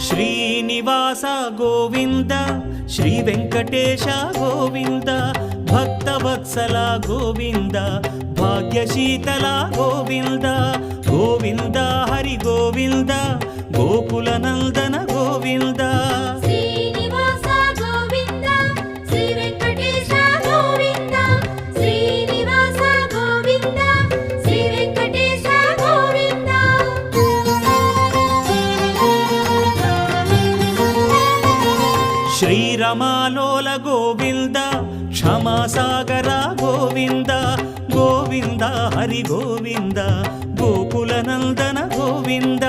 Srinivasa Govinda Shri Venkatesha Govinda Bhaktavatsala Govinda భాగ్యశీతల Govinda Govinda Hari Govinda Gokula Nandana Govinda Srinivasa Govinda Shri Venkatesha Govinda Srinivasa Govinda Shri Venkatesha Govinda శ్రీరమాలోల Govinda క్షమాసాగర Govinda Govinda Hari Govinda Gokula Nandana Govinda